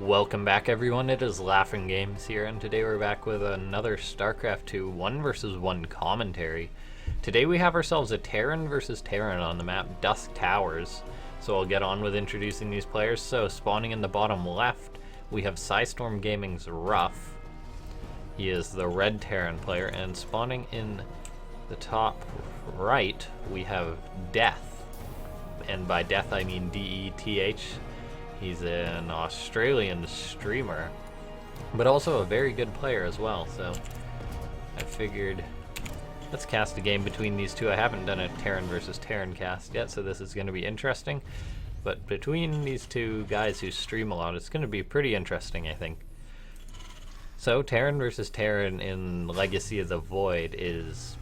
Welcome back, everyone. It is LaughNgamez here, and today we're back with another Starcraft 2 1 versus 1 commentary. Today we have ourselves a Terran versus Terran on the map Dusk Towers. So I'll get on with introducing these players. So spawning in the bottom left, we have Storm Gaming's Ruff. He is the red Terran player, and spawning in the top right, we have Deth. And by Deth I mean D-E-T-H. He's an Australian streamer, but also a very good player as well, so I figured let's cast a game between these two. I haven't done a Terran versus Terran cast yet, so this is going to be interesting, but between these two guys who stream a lot, it's going to be pretty interesting, I think. So Terran versus Terran in Legacy of the Void is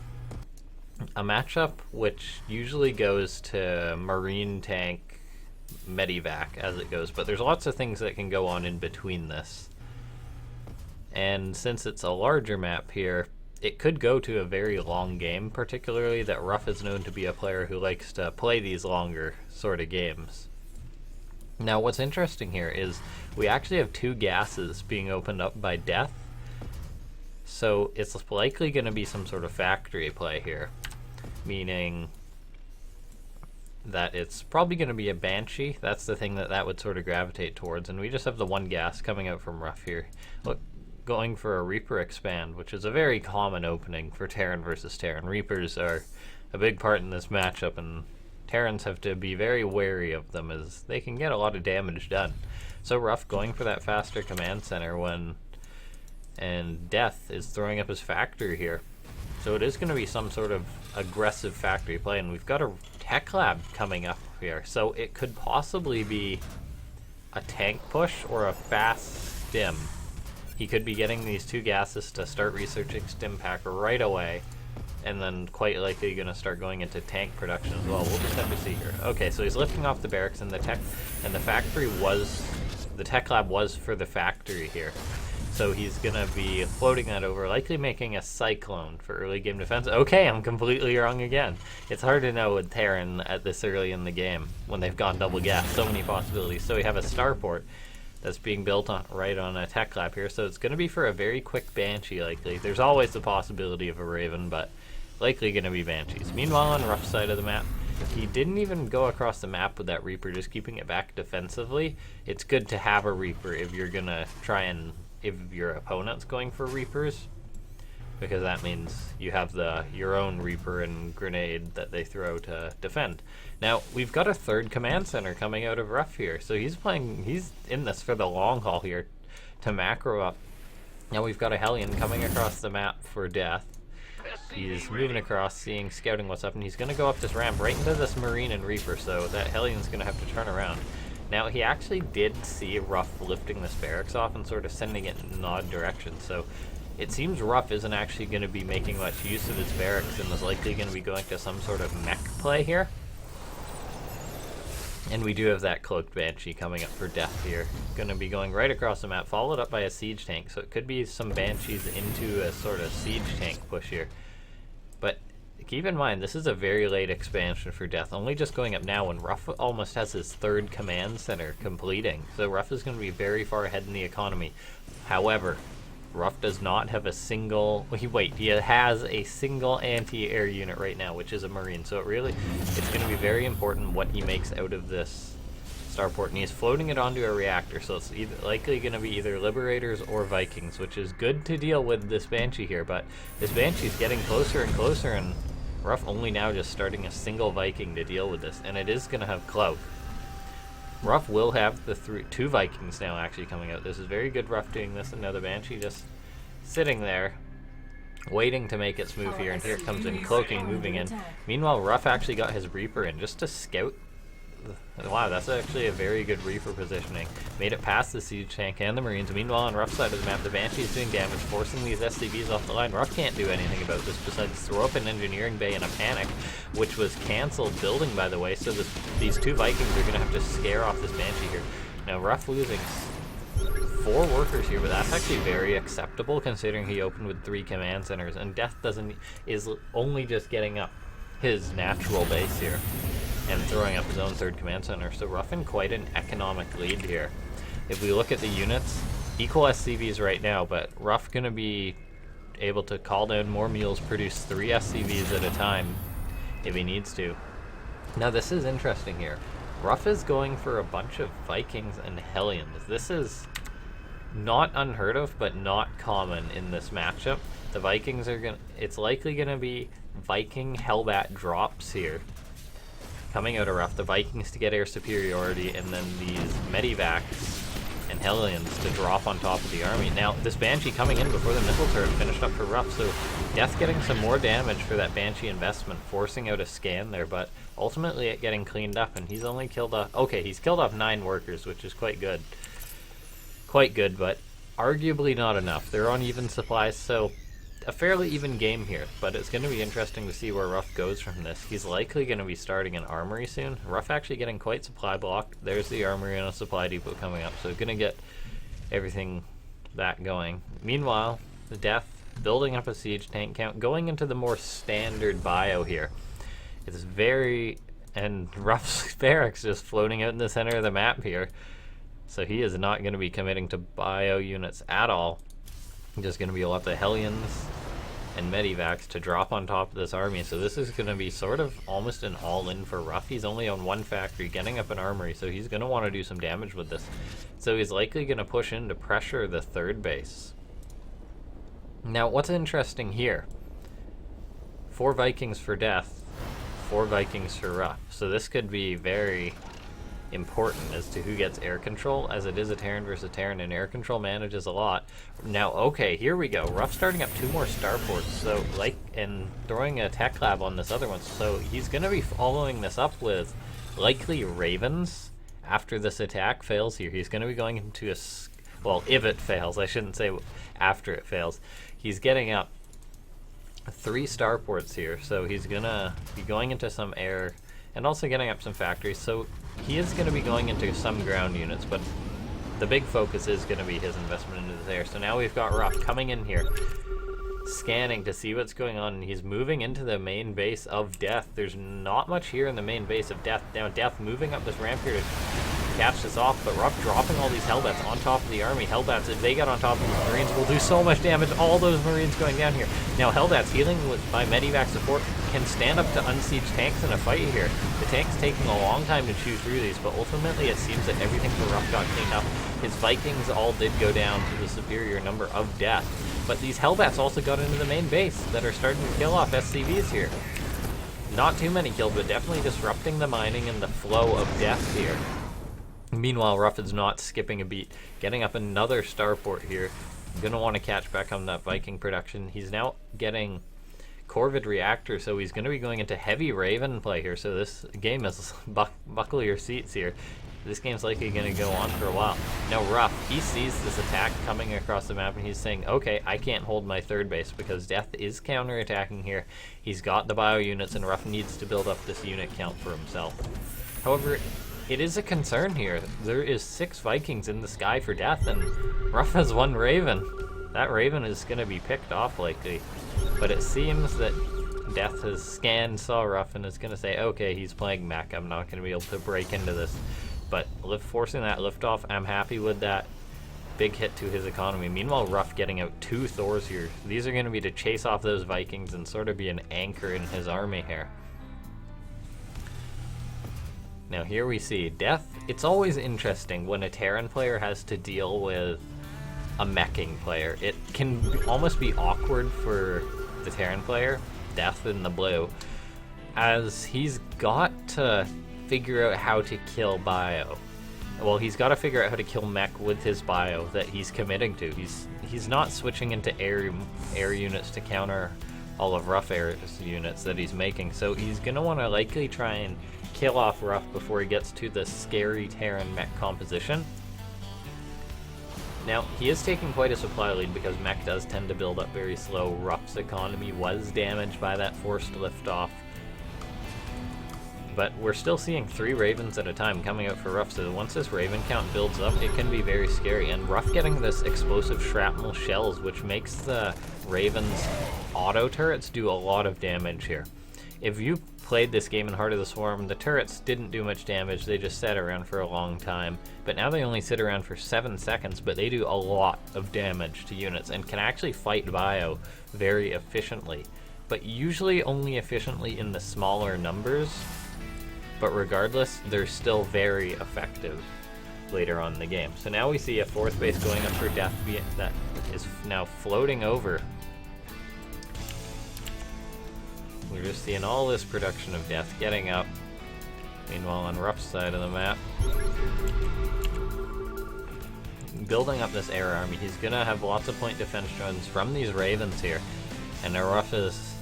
a matchup which usually goes to Marine tank Medivac as it goes, but there's lots of things that can go on in between this. And since it's a larger map here, it could go to a very long game, particularly that Ruff is known to be a player who likes to play these longer sort of games. Now what's interesting here is we actually have two gases being opened up by Deth, so it's likely going to be some sort of factory play here, meaning that it's probably going to be a Banshee. That's the thing that would sort of gravitate towards, and we just have the one gas coming out from Ruff here. Look, going for a Reaper expand, which is a very common opening for Terran versus Terran. Reapers are a big part in this matchup, and Terrans have to be very wary of them as they can get a lot of damage done. So Ruff going for that faster command center and Deth is throwing up his factory here. So it is going to be some sort of aggressive factory play, and we've got a tech lab coming up here. So it could possibly be a tank push or a fast stim. He could be getting these two gases to start researching stim pack right away, and then quite likely going to start going into tank production as well. We'll just have to see here. Okay, so he's lifting off the barracks, and the tech lab was for the factory here. So he's going to be floating that over, likely making a Cyclone for early game defense. Okay, I'm completely wrong again. It's hard to know with Terran at this early in the game when they've gone double gas. So many possibilities. So we have a starport that's being built right on a tech lab here. So it's going to be for a very quick Banshee likely. There's always the possibility of a Raven, but likely going to be Banshees. Meanwhile, on Ruff's side of the map, he didn't even go across the map with that Reaper, just keeping it back defensively. It's good to have a Reaper if you're going to try and if your opponent's going for Reapers, because that means you have your own Reaper and grenade that they throw to defend. Now we've got a third command center coming out of Ruff here, so he's in this for the long haul here to macro up. Now we've got a Hellion coming across the map for Deth. He's moving across, scouting what's up, and he's going to go up this ramp right into this Marine and Reaper, so that Hellion's going to have to turn around. Now, he actually did see Ruff lifting this barracks off and sort of sending it in an odd direction, so it seems Ruff isn't actually going to be making much use of his barracks and is likely going to be going to some sort of mech play here. And we do have that cloaked Banshee coming up for Deth here. Going to be going right across the map, followed up by a siege tank, so it could be some Banshees into a sort of siege tank push here. But keep in mind, this is a very late expansion for Deth, only just going up now when Ruff almost has his third command center completing. So Ruff is going to be very far ahead in the economy. However, Ruff does not have a single... he has a single anti-air unit right now, which is a Marine. So it's going to be very important what he makes out of this starport. And he's floating it onto a reactor, so it's likely going to be either Liberators or Vikings, which is good to deal with this Banshee here. But this Banshee's getting closer and closer, and Ruff only now just starting a single Viking to deal with this, and it is going to have Cloak. Ruff will have the two Vikings now actually coming out. This is very good Ruff doing this, and now the Banshee just sitting there, waiting to make its move here, and here it comes in cloaking, moving in. Meanwhile, Ruff actually got his Reaper in just to scout. Wow, that's actually a very good Reaper positioning. Made it past the siege tank and the Marines. Meanwhile, on Ruff's side of the map, the Banshee is doing damage, forcing these SCVs off the line. Ruff can't do anything about this besides throw up an engineering bay in a panic, which was cancelled building, by the way, so these two Vikings are going to have to scare off this Banshee here. Now, Ruff losing 4 workers here, but that's actually very acceptable considering he opened with 3 command centers, and Deth is only just getting up his natural base here and throwing up his own third command center, so Ruff in quite an economic lead here. if we look at the units, equal SCVs right now, but Ruff gonna be able to call down more mules, produce 3 SCVs at a time if he needs to. Now this is interesting here. Ruff is going for a bunch of Vikings and Hellions. This is not unheard of, but not common in this matchup. The Vikings are it's likely gonna be Viking Hellbat drops here coming out of Ruff. The Vikings to get air superiority, and then these Medivacs and Hellions to drop on top of the army. Now, this Banshee coming in before the missile turret finished up for Ruff, so Deth getting some more damage for that Banshee investment, forcing out a scan there, but ultimately it getting cleaned up, and he's only killed off... Okay, he's killed off 9 workers, which is quite good. Quite good, but arguably not enough. They're on even supplies, so a fairly even game here, but it's going to be interesting to see where Ruff goes from this. He's likely going to be starting an armory soon. Ruff actually getting quite supply blocked. There's the armory and a supply depot coming up, so going to get everything that going. Meanwhile, the Deth building up a siege tank count, going into the more standard bio here. It's very... and Ruff's barracks just floating out in the center of the map here. So he is not going to be committing to bio units at all. Just going to be a lot of Hellions and Medivacs to drop on top of this army. So this is going to be sort of almost an all-in for Ruff. He's only on 1 factory, getting up an armory, so he's going to want to do some damage with this. So he's likely going to push in to pressure the 3rd base. Now, what's interesting here? 4 Vikings for Deth, 4 Vikings for Ruff. So this could be very important as to who gets air control, as it is a Terran versus a Terran, and air control manages a lot. Now, okay, here we go. Ruff starting up 2 more starports, so and throwing a tech lab on this other one. So he's going to be following this up with likely Ravens after this attack fails here. He's going to be going into a... well, if it fails, I shouldn't say after it fails. He's getting up 3 starports here, so he's going to be going into some air and also getting up some factories. So he is going to be going into some ground units, but the big focus is going to be his investment into the air. So now we've got Ruff coming in here, scanning to see what's going on, and he's moving into the main base of Deth. There's not much here in the main base of Deth. Now Deth moving up this ramp here to catch this off, but Ruff dropping all these Hellbats on top of the army. Hellbats, if they get on top of the Marines, will do so much damage. All those Marines going down here. Now Hellbats healing by Medivac support can stand up to unsiege tanks in a fight here. The tank's taking a long time to chew through these, but ultimately it seems that everything for Ruff got cleaned up. His Vikings all did go down to the superior number of Deth, but these Hellbats also got into the main base that are starting to kill off SCVs here. Not too many killed, but definitely disrupting the mining and the flow of Deth here. Meanwhile, Ruff is not skipping a beat, getting up another starport here. Gonna want to catch back on that Viking production. He's now getting Corvid reactor, so he's gonna be going into heavy Raven play here. So this game is buckle your seats here. This game's likely gonna go on for a while. Now Ruff, he sees this attack coming across the map, and he's saying, okay, I can't hold my 3rd base because Deth is counterattacking here. He's got the bio units, and Ruff needs to build up this unit count for himself. However, it is a concern here. There is 6 Vikings in the sky for Deth, and Ruff has 1 Raven. That Raven is going to be picked off likely. But it seems that Deth has scanned, saw Ruff, and is going to say, okay, he's playing Mech. I'm not going to be able to break into this. But forcing that liftoff, I'm happy with that. Big hit to his economy. Meanwhile, Ruff getting out 2 Thors here. These are going to be to chase off those Vikings and sort of be an anchor in his army here. Now here we see Deth. It's always interesting when a Terran player has to deal with a meching player. It can almost be awkward for the Terran player, Deth in the blue, as he's got to figure out how to kill bio. Well, he's got to figure out how to kill Mech with his bio that he's committing to. He's not switching into air units to counter all of Ruff air units that he's making, so he's gonna want to likely try and kill off Ruff before he gets to the scary Terran Mech composition. Now, he is taking quite a supply lead because Mech does tend to build up very slow. Ruff's economy was damaged by that forced liftoff. But we're still seeing 3 Ravens at a time coming out for Ruff, so once this Raven count builds up, it can be very scary. And Ruff getting this explosive shrapnel shells, which makes the Raven's auto turrets do a lot of damage here. if you played this game in Heart of the Swarm, the turrets didn't do much damage, they just sat around for a long time. But now they only sit around for 7 seconds, but they do a lot of damage to units and can actually fight bio very efficiently. But usually only efficiently in the smaller numbers, but regardless, they're still very effective later on in the game. So now we see a 4th base going up for Deth that is now floating over. We're just seeing all this production of Deth getting up. Meanwhile, on Ruff's side of the map, building up this air army, he's gonna have lots of point defense drones from these ravens here. And now Ruff is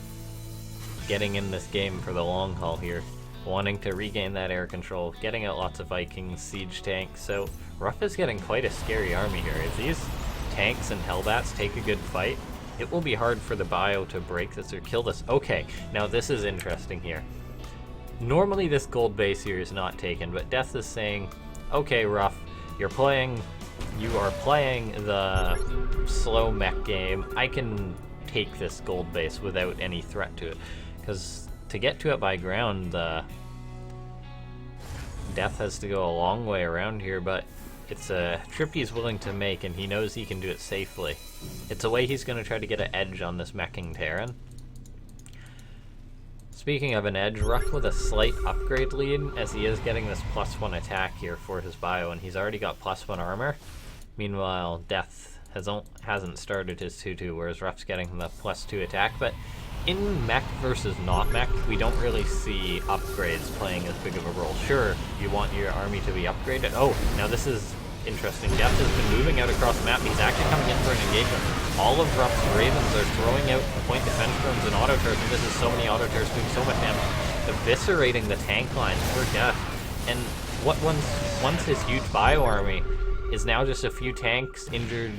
getting in this game for the long haul here, wanting to regain that air control, getting out lots of Vikings, siege tanks. So Ruff is getting quite a scary army here. If these tanks and Hellbats take a good fight, it will be hard for the bio to break this or kill this. Okay, now this is interesting here. Normally this gold base here is not taken, but Deth is saying, okay Ruff, you are playing the slow mech game. I can take this gold base without any threat to it. Because to get to it by ground, Deth has to go a long way around here, but it's a trip he's willing to make, and he knows he can do it safely. It's a way he's going to try to get an edge on this meching Terran. Speaking of an edge, Ruff with a slight upgrade lead, as he is getting this +1 attack here for his bio, and he's already got +1 armor. Meanwhile, Deth hasn't started his 2-2, whereas Ruff's getting the +2 attack, but in mech versus not mech, we don't really see upgrades playing as big of a role. Sure, you want your army to be upgraded. Oh, now this is interesting. Deth has been moving out across the map. He's actually coming in for an engagement. All of Ruff's ravens are throwing out point defense drones and auto turrets, and this is so many auto turrets doing so much damage, eviscerating the tank lines for Deth. And what once his huge bio army is now just a few tanks, injured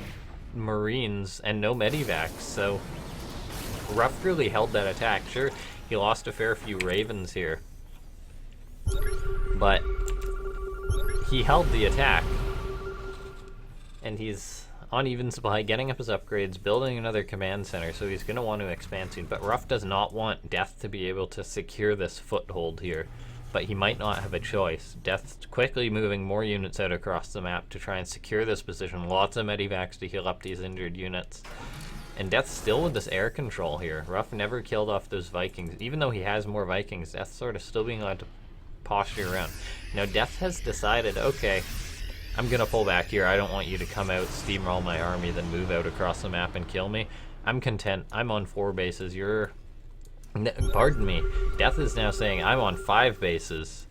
marines, and no medivacs. So Ruff really held that attack. Sure, he lost a fair few ravens here, but he held the attack. And he's on even supply, getting up his upgrades, building another command center, so he's going to want to expand soon. But Ruff does not want Deth to be able to secure this foothold here, but he might not have a choice. Deth's quickly moving more units out across the map to try and secure this position. Lots of medivacs to heal up these injured units. And Deth's still with this air control here. Ruff never killed off those Vikings. Even though he has more Vikings, Deth's sort of still being allowed to posture around. Now Deth has decided, okay, I'm gonna pull back here. I don't want you to come out, steamroll my army, then move out across the map and kill me. I'm content. I'm on 4 bases. Pardon me. Deth is now saying I'm on 5 bases,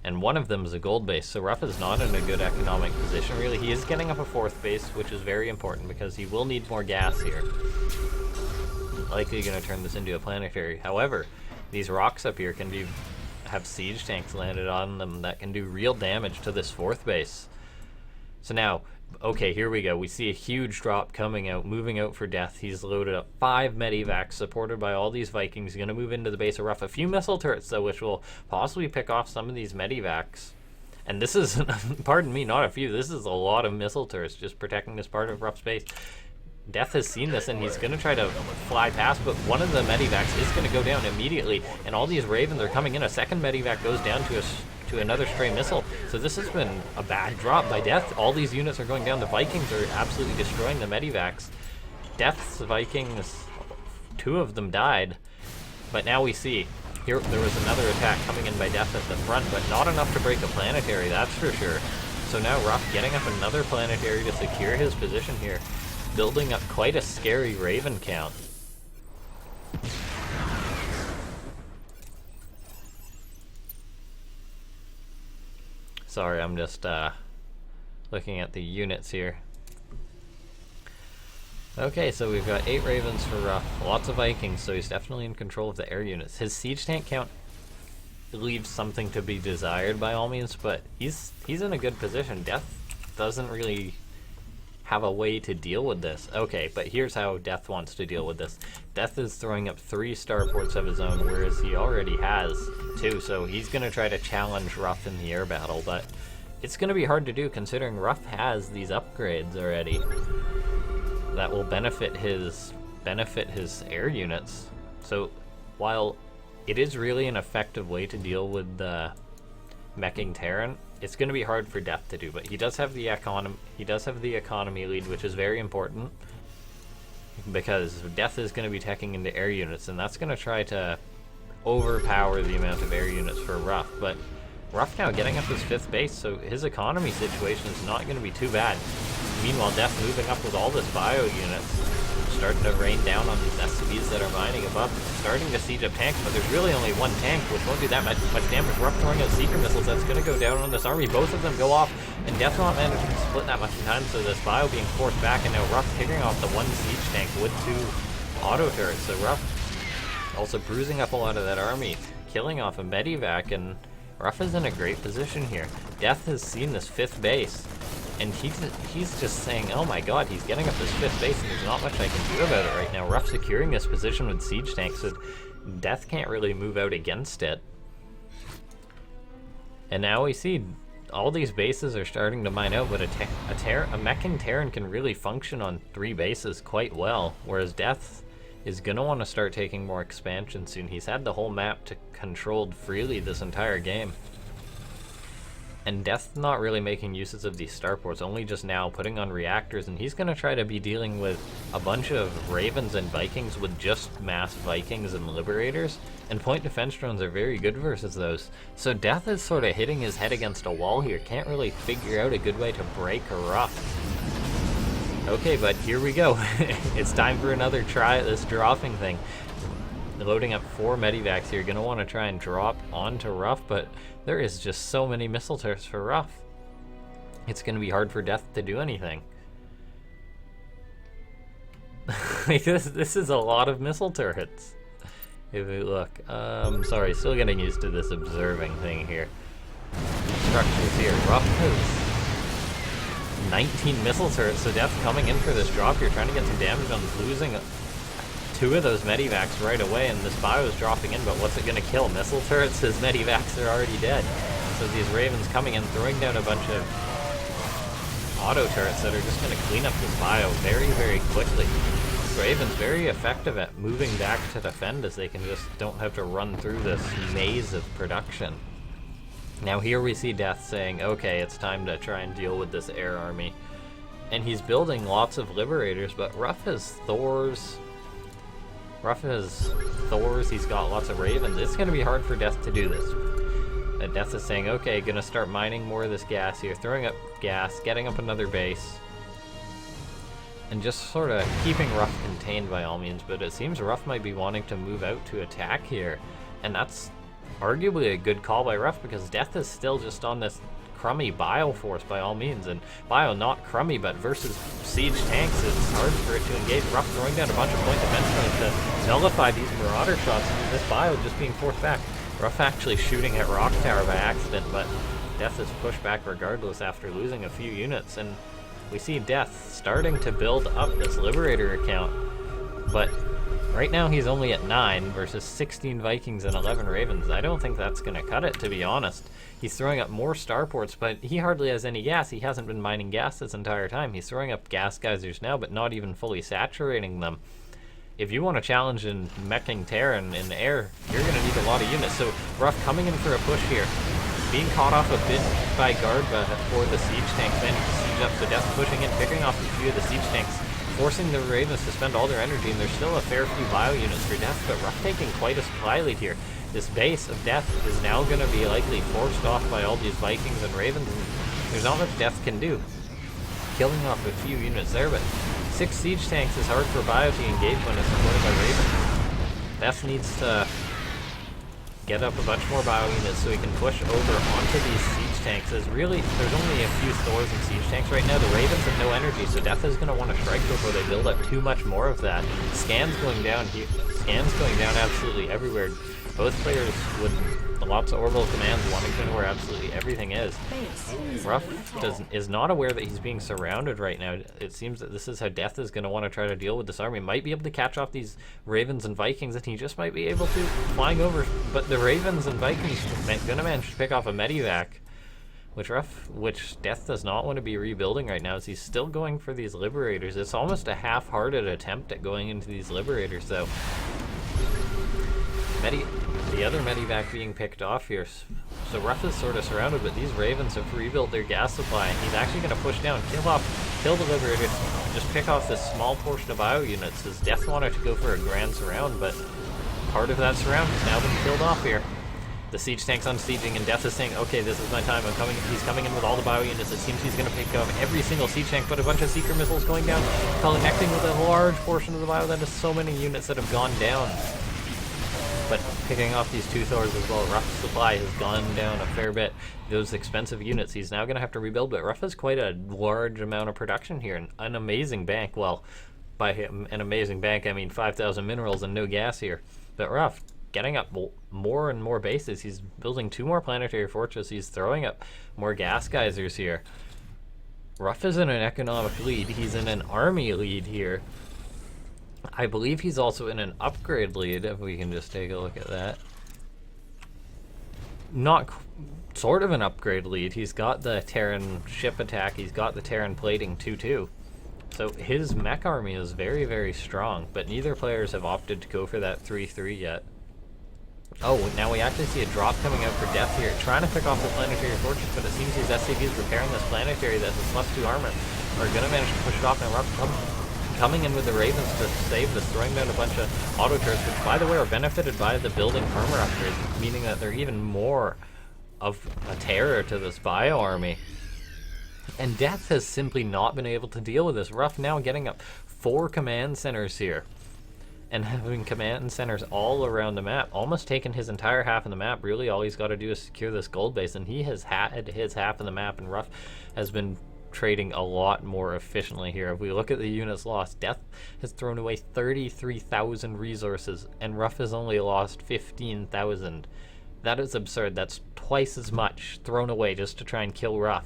and one of them is a gold base. So Ruff is not in a good economic position, really. He is getting up a 4th base, which is very important because he will need more gas here. Likely gonna turn this into a planetary. However, these rocks up here can have siege tanks landed on them that can do real damage to this 4th base. So now, okay, here we go. We see a huge drop coming out, moving out for Deth. He's loaded up 5 medivacs, supported by all these Vikings. He's going to move into the base of Ruff. A few missile turrets, though, which will possibly pick off some of these medivacs. And this is, pardon me, not a few. This is a lot of missile turrets just protecting this part of Ruff's base. Deth has seen this, and he's going to try to fly past, but one of the medivacs is going to go down immediately, and all these ravens are coming in. A second medivac goes down to another stray missile. So this has been a bad drop by Deth. All these units are going down. The Vikings are absolutely destroying the medivacs. Deth's Vikings, 2 of them died. But now we see, here there was another attack coming in by Deth at the front, but not enough to break a planetary, that's for sure. So now Ruff getting up another planetary to secure his position here, building up quite a scary Raven count. Sorry, I'm just looking at the units here. Okay, so we've got 8 Ravens for Ruff, lots of Vikings, so he's definitely in control of the air units. His siege tank count leaves something to be desired by all means, but he's in a good position. Deth doesn't really have a way to deal with this. Okay, but here's how Deth wants to deal with this. Deth is throwing up 3 starports of his own, whereas he already has 2, so he's going to try to challenge Ruff in the air battle, but it's going to be hard to do considering Ruff has these upgrades already that will benefit his air units. So while it is really an effective way to deal with the meching Terran. It's going to be hard for Deth to do, but he does have the economy lead, which is very important because Deth is going to be teching into air units, and that's going to try to overpower the amount of air units for Ruff. But Ruff now getting up his 5th base, so his economy situation is not going to be too bad. Meanwhile, Deth moving up with all this bio units, starting to rain down on these SCVs that are mining above, starting to siege up tanks, but there's really only one tank, which won't do that much damage. Ruff throwing out seeker missiles, that's going to go down on this army. Both of them go off, and Deth not managing to split that much in time, so this bio being forced back, and now Ruff kicking off the 1 siege tank with 2 auto turrets. So Ruff also bruising up a lot of that army, killing off a medivac, and Ruff is in a great position here. Deth has seen this 5th base, and he's just saying, oh my god, he's getting up this 5th base, and there's not much I can do about it right now. Ruff securing this position with siege tanks, so Deth can't really move out against it. And now we see all these bases are starting to mine out, but a meching Terran can really function on 3 bases quite well, whereas Deth is going to want to start taking more expansion soon. He's had the whole map controlled freely this entire game. And Deth not really making uses of these starports, only just now putting on reactors, and he's going to try to be dealing with a bunch of Ravens and Vikings with just mass Vikings and Liberators, and point defense drones are very good versus those. So Deth is sort of hitting his head against a wall here, can't really figure out a good way to break a Ruff. Okay, but here we go. It's time for another try at this dropping thing. Loading up 4 medivacs here, gonna want to try and drop onto Ruff, but there is just so many missile turrets for Ruff. It's gonna be hard for Deth to do anything. Like this is a lot of missile turrets. If we look, sorry, still getting used to this observing thing here. Structures here. Ruff has 19 missile turrets, so Deth coming in for this drop here, trying to get some damage on losing 2 of those medivacs right away, and this bio is dropping in, but what's it gonna kill? Missile turrets? His medivacs are already dead. So these Ravens coming in, throwing down a bunch of auto turrets that are just gonna clean up this bio very, very quickly. Ravens very effective at moving back to defend, as they can just don't have to run through this maze of production. Now here we see Deth saying, okay, it's time to try and deal with this air army. And he's building lots of Liberators, but Ruff has Thors, he's got lots of Ravens. It's going to be hard for Deth to do this. Deth is saying, okay, gonna start mining more of this gas here, throwing up gas, getting up another base, and just sort of keeping Ruff contained by all means, but it seems Ruff might be wanting to move out to attack here, and that's arguably a good call by Ruff, because Deth is still just on this crummy bio force by all means, and bio not crummy, but versus siege tanks it's hard for it to engage. Ruff throwing down a bunch of point defense drones to nullify these marauder shots, and this bio just being forced back. Ruff actually shooting at Rock Tower by accident, but Deth is pushed back regardless after losing a few units, and we see Deth starting to build up this Liberator account, but right now he's only at 9 versus 16 Vikings and 11 Ravens. I don't think that's going to cut it, to be honest. He's throwing up more starports, but he hardly has any gas. He hasn't been mining gas this entire time. He's throwing up gas geysers now, but not even fully saturating them. If you want to challenge in meching Terran in the air, you're going to need a lot of units. So Ruff coming in for a push here. Being caught off a bit by guard for the siege tanks, managing to siege up. So Deth pushing in, picking off a few of the siege tanks, forcing the Ravens to spend all their energy, and there's still a fair few bio units for Deth, but Ruff taking quite a supply lead here. This base of Deth is now going to be likely forced off by all these Vikings and Ravens, and there's not much Deth can do. Killing off a few units there, but 6 siege tanks is hard for bio to engage when it's supported by Ravens. Deth needs to get up a bunch more bio units so he can push over onto these siege tanks, as really there's only a few Thors and siege tanks right now. The Ravens have no energy, so Deth is going to want to strike before they build up too much more of that. Scans going down here, scans going down absolutely everywhere. Both players with lots of orbital commands wanting to know where absolutely everything is. Ruff is not aware that he's being surrounded right now. It seems that this is how Deth is going to want to try to deal with this army. Might be able to catch off these Ravens and Vikings, and he just might be able to, flying over. But the Ravens and Vikings are going to manage to pick off a medivac, which Deth does not want to be rebuilding right now, as he's still going for these Liberators. It's almost a The other medivac being picked off here. So Ruff is sort of surrounded, but these Ravens have rebuilt their gas supply. He's actually going to push down, kill the Liberator, just pick off this small portion of bio units. His Deth wanted to go for a grand surround, but part of that surround has now been killed off here. The siege tank's unsieging, and Deth is saying, okay, this is my time, I'm coming. He's coming in with all the bio units. It seems he's going to pick off every single siege tank, but a bunch of Seeker missiles going down, connecting with a large portion of the bio. That is so many units that have gone down. But picking off these two Thors as well, Ruff's supply has gone down a fair bit. Those expensive units he's now going to have to rebuild, but Ruff has quite a large amount of production here, and an amazing bank. Well, by an amazing bank, I mean 5,000 minerals and no gas here. But Ruff, getting up more and more bases. He's building 2 more planetary fortresses. He's throwing up more gas geysers here. Ruff is in an economic lead. He's in an army lead here. I believe he's also in an upgrade lead, if we can just take a look at that. Sort of an upgrade lead. He's got the Terran ship attack. He's got the Terran plating 2-2. So his mech army is very, very strong, but neither players have opted to go for that 3-3 yet. Oh, now we actually see a drop coming out for Deth here, trying to pick off the planetary fortress, but it seems these SCVs repairing this planetary that has +2 armor are going to manage to push it off, and Ruff coming in with the Ravens to save this, throwing down a bunch of auto turrets, which by the way are benefited by the building armor upgrades, meaning that they're even more of a terror to this bio army. And Deth has simply not been able to deal with this. Ruff now getting up 4 command centers here, and having command centers all around the map, almost taken his entire half of the map. Really all he's got to do is secure this gold base, and he has had his half of the map, and Ruff has been trading a lot more efficiently here. If we look at the units lost, Deth has thrown away 33,000 resources, and Ruff has only lost 15,000. That is absurd. That's twice as much thrown away just to try and kill Ruff.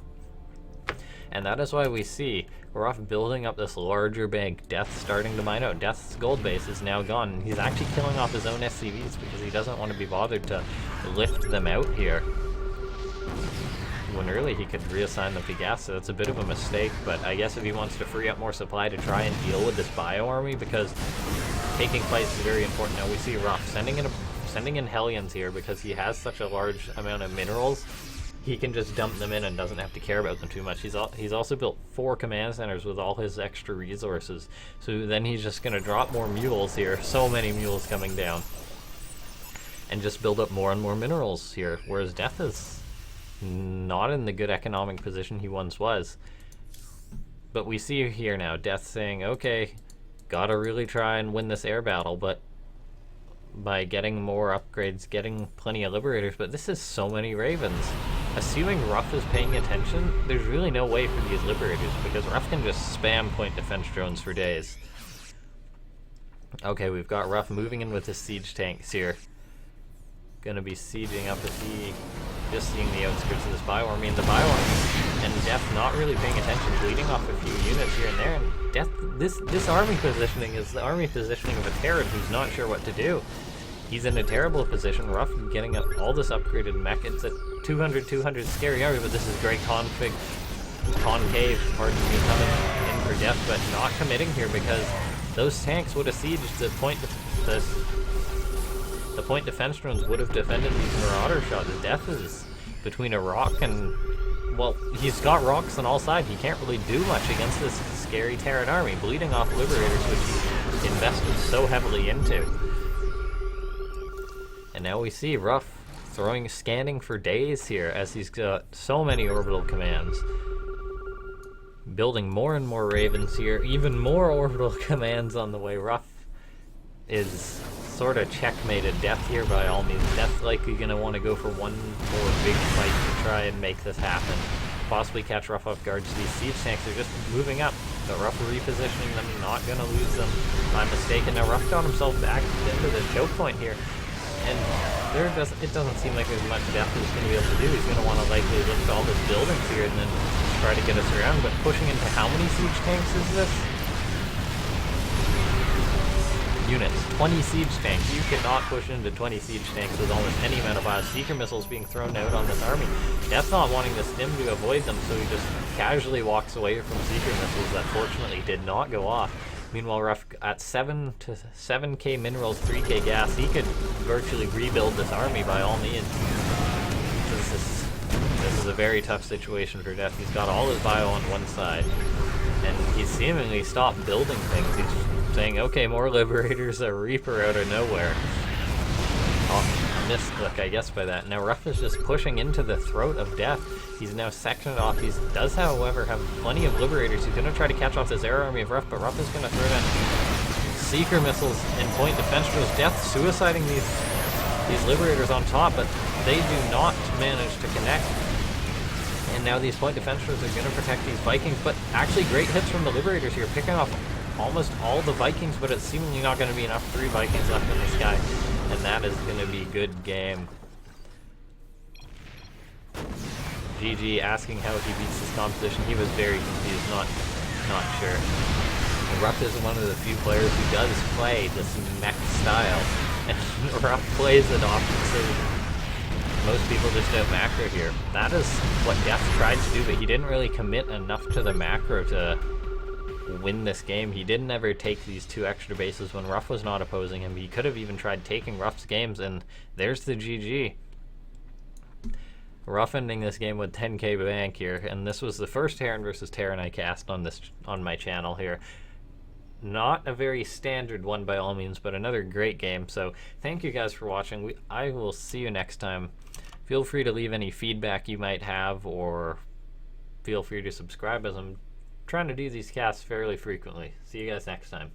And that is why we see Ruff building up this larger bank, Deth starting to mine out. Deth's gold base is now gone, and he's actually killing off his own SCVs because he doesn't want to be bothered to lift them out here. When really he could reassign them to gas, so that's a bit of a mistake, but I guess if he wants to free up more supply to try and deal with this bio army, because taking fights is very important. Now we see Ruff sending in Hellions here because he has such a large amount of minerals. He can just dump them in and doesn't have to care about them too much. He's also built 4 command centers with all his extra resources, so then he's just going to drop more mules here, so many mules coming down, and just build up more and more minerals here, whereas Deth is not in the good economic position he once was. But we see here now Deth saying, okay, gotta really try and win this air battle, but by getting more upgrades, getting plenty of Liberators, but this is so many Ravens. Assuming Ruff is paying attention, there's really no way for these Liberators, because Ruff can just spam point defense drones for days. Okay, we've got Ruff moving in with his siege tanks here. Gonna be sieging up as he just seeing the outskirts of this bio army, and the bio army, and Deth not really paying attention, bleeding off a few units here and there, and Deth, this army positioning is the army positioning of a Terran who's not sure what to do. He's in a terrible position. Ruff getting up all this upgraded mech. It's a 200 scary army, but this is great concave, pardon me, coming in for Deth, but not committing here because those tanks would have sieged the point defense drones would have defended these marauder shots. Deth is between a rock and, well, he's got rocks on all sides. He can't really do much against this scary Terran army, bleeding off Liberators, which he invested so heavily into. And now we see Ruff scanning for days here as he's got so many orbital commands. Building more and more Ravens here, even more orbital commands on the way. Ruff is sort of checkmated Deth here by all means. Deth's likely going to want to go for one more big fight to try and make this happen. Possibly catch Ruff off guard. These siege tanks are just moving up, but Ruff repositioning them, not going to lose them by mistake. And now Ruff got himself back into the choke point here. And it doesn't seem like there's much Deth he's going to be able to do. He's going to want to likely lift all his buildings here and then try to get us around. But pushing into how many siege tanks is this? Units. 20 siege tanks. You cannot push into 20 siege tanks with almost any amount of Seeker missiles being thrown out on this army. Deth's not wanting the stim to avoid them, so he just casually walks away from Seeker missiles that fortunately did not go off. Meanwhile, Ruff at 7k minerals, 3k gas, he could virtually rebuild this army by all means. This is a very tough situation for Deth. He's got all his bio on one side, and he's seemingly stopped building things. He's saying, okay, more liberators, a reaper out of nowhere. Oh, misclick, I guess, by that. Now Ruff is just pushing into the throat of Deth. He's now sectioned off. He does, however, have plenty of liberators. He's going to try to catch off this air army of Ruff, but Ruff is going to throw down seeker missiles and point defense drills. Deth suiciding these liberators on top, but they do not manage to connect. And now these point defense drills are going to protect these Vikings, but actually great hits from the liberators here, picking off almost all the Vikings, but it's seemingly not going to be enough. 3 Vikings left in the sky, and that is going to be good game. GG asking how he beats this composition. He was very confused, not sure. And Ruff is one of the few players who does play this mech style, and Ruff plays it often, so most people just don't macro here. That is what Deth tried to do, but he didn't really commit enough to the macro to win this game. He didn't ever take these 2 extra bases when Ruff was not opposing him. He could have even tried taking Ruff's games, and there's the GG. Ruff ending this game with 10k bank here, and this was the first Terran versus Terran I cast on my channel here. Not a very standard one by all means, but another great game. So thank you guys for watching. I will see you next time. Feel free to leave any feedback you might have, or feel free to subscribe, as I'm trying to do these casts fairly frequently. See you guys next time.